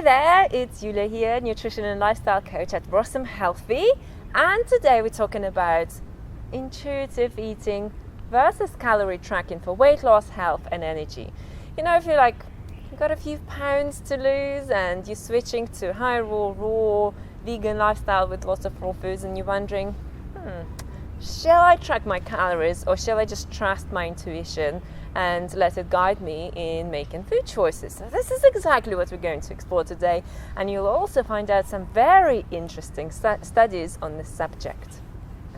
there, it's Yulia here, nutrition and lifestyle coach at Blossom Healthy, and today we're talking about intuitive eating versus calorie tracking for weight loss, health and energy. You know, if you're like, you've got a few pounds to lose and you're switching to high raw vegan lifestyle with lots of raw foods and you're wondering, shall I track my calories or shall I just trust my intuition and let it guide me in making food choices? So this is exactly what we're going to explore today, and you'll also find out some very interesting studies on this subject.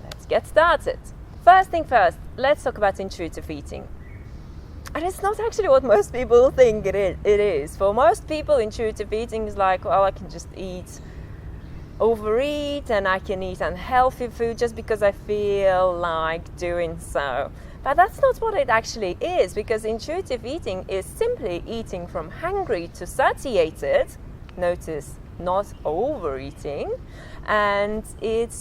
Let's get started. First thing first, let's talk about intuitive eating. And it's not actually what most people think it is. For most people, intuitive eating is like, well, I can just overeat and I can eat unhealthy food just because I feel like doing so. But that's not what it actually is, because intuitive eating is simply eating from hungry to satiated. Notice, not overeating. And it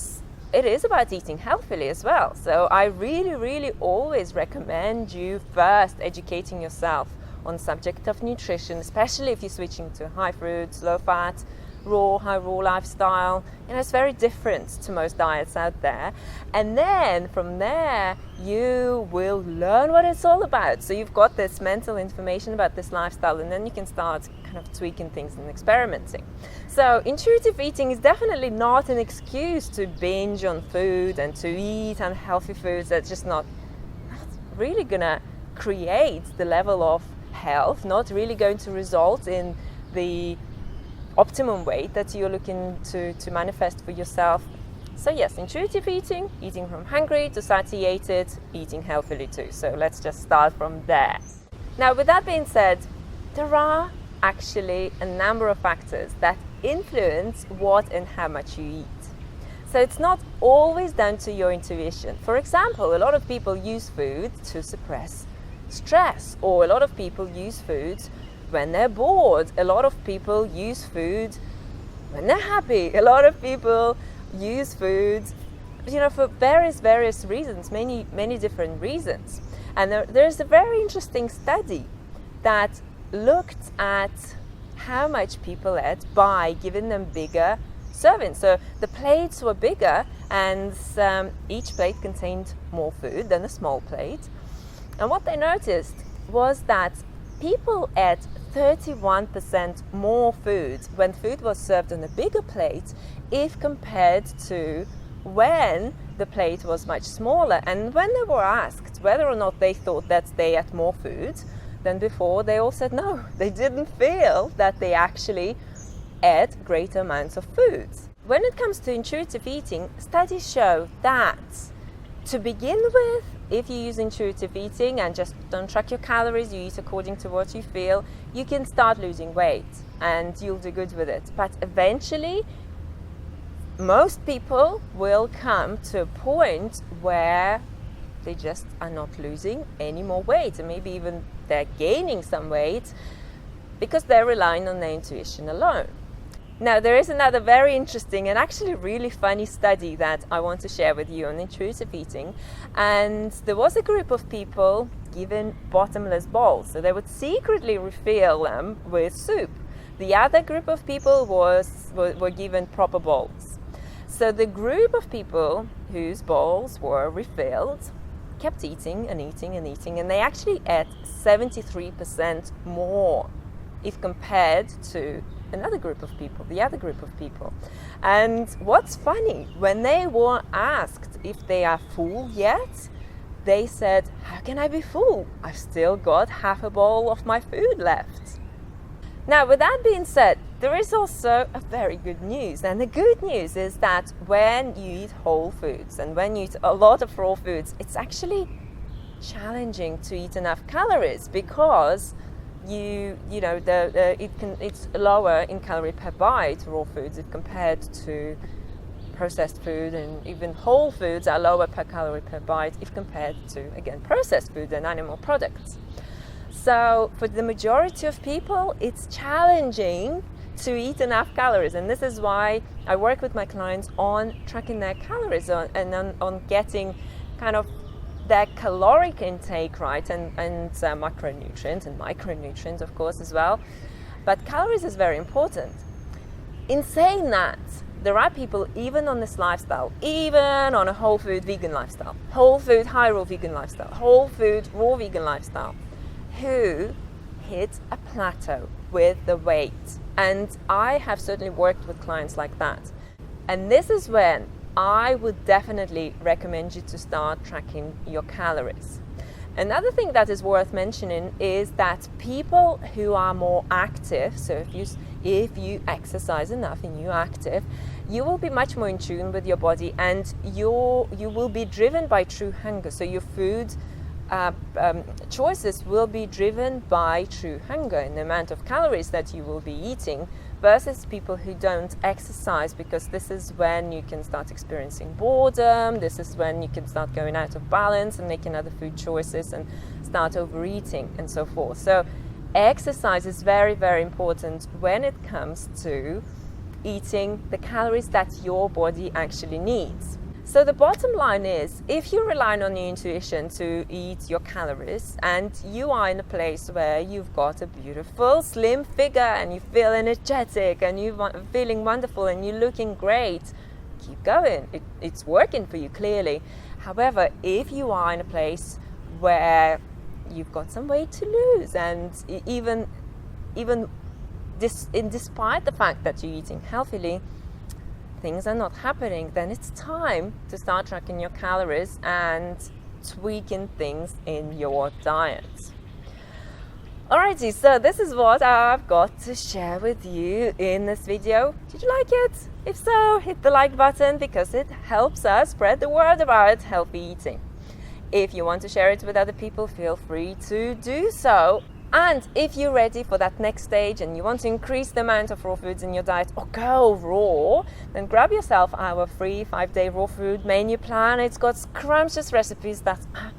is about eating healthily as well. So I really always recommend you first educating yourself on the subject of nutrition, especially if you're switching to high fruits, low fat, high raw lifestyle. You know, it's very different to most diets out there. And then from there, you will learn what it's all about. So you've got this mental information about this lifestyle, and then you can start kind of tweaking things and experimenting. So intuitive eating is definitely not an excuse to binge on food and to eat unhealthy foods. That's just not really gonna create the level of health, not really going to result in the optimum weight that you're looking to manifest for yourself. So yes, intuitive eating, eating from hungry to satiated, eating healthily too. So let's just start from there. Now, with that being said, there are actually a number of factors that influence what and how much you eat. So it's not always down to your intuition. For example, a lot of people use food to suppress stress, or a lot of people use foods when they're bored. A lot of people use food when they're happy. A lot of people use food, you know, for various reasons, many different reasons. And there's a very interesting study that looked at how much people ate by giving them bigger servings. So the plates were bigger, and each plate contained more food than a small plate. And what they noticed was that people ate 31% more food when food was served on a bigger plate if compared to when the plate was much smaller. And when they were asked whether or not they thought that they ate more food than before, they all said no, they didn't feel that they actually ate greater amounts of food. When it comes to intuitive eating, studies show that to begin with, if you use intuitive eating and just don't track your calories, you eat according to what you feel, you can start losing weight and you'll do good with it. But eventually, most people will come to a point where they just are not losing any more weight, and maybe even they're gaining some weight because they're relying on their intuition alone. Now, there is another very interesting and actually really funny study that I want to share with you on intuitive eating. And there was a group of people given bottomless bowls. So they would secretly refill them with soup. The other group of people were given proper bowls. So the group of people whose bowls were refilled kept eating and eating and eating, and they actually ate 73% more if compared to another group of people, the other group of people. And what's funny, when they were asked if they are full yet, they said, how can I be full? I've still got half a bowl of my food left. Now, with that being said, there is also a very good news. And the good news is that when you eat whole foods and when you eat a lot of raw foods, it's actually challenging to eat enough calories, because it's lower in calorie per bite, raw foods, if compared to processed food, and even whole foods are lower per calorie per bite if compared to, again, processed food and animal products. So for the majority of people, it's challenging to eat enough calories, and this is why I work with my clients on tracking their calories and on getting kind of their caloric intake right, and macronutrients and micronutrients, of course, as well. but calories is very important. In saying that, there are people, even on this lifestyle, even on a whole food vegan lifestyle, whole food high raw vegan lifestyle, whole food raw vegan lifestyle, who hit a plateau with the weight. And I have certainly worked with clients like that. And this is when I would definitely recommend you to start tracking your calories. Another thing that is worth mentioning is that people who are more active, so if you exercise enough and you're active, you will be much more in tune with your body, and you will be driven by true hunger. So your food choices will be driven by true hunger and the amount of calories that you will be eating, versus people who don't exercise, because this is when you can start experiencing boredom, this is when you can start going out of balance and making other food choices and start overeating and so forth. So exercise is very, very important when it comes to eating the calories that your body actually needs. So the bottom line is, if you're relying on your intuition to eat your calories, and you are in a place where you've got a beautiful slim figure and you feel energetic and you're feeling wonderful and you're looking great, keep going. It's working for you, clearly. However, if you are in a place where you've got some weight to lose, and despite the fact that you're eating healthily, things are not happening, then it's time to start tracking your calories and tweaking things in your diet. Alrighty, so this is what I've got to share with you in this video. Did you like it? If so, hit the like button, because it helps us spread the word about healthy eating. If you want to share it with other people, feel free to do so. And if you're ready for that next stage and you want to increase the amount of raw foods in your diet or go raw, then grab yourself our free 5-day raw food menu plan. It's got scrumptious recipes that are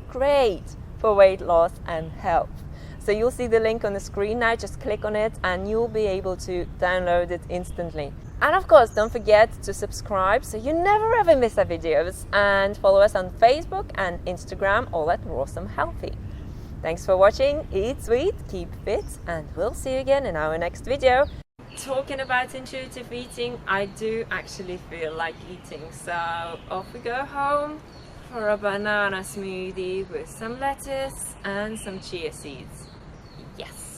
great for weight loss and health. So you'll see the link on the screen now. Just click on it and you'll be able to download it instantly. And of course, don't forget to subscribe so you never ever miss our videos, and follow us on Facebook and Instagram, all at Rawsome Healthy. Thanks for watching. Eat sweet, keep fit, and we'll see you again in our next video. Talking about intuitive eating, I do actually feel like eating, so off we go home for a banana smoothie with some lettuce and some chia seeds. Yes!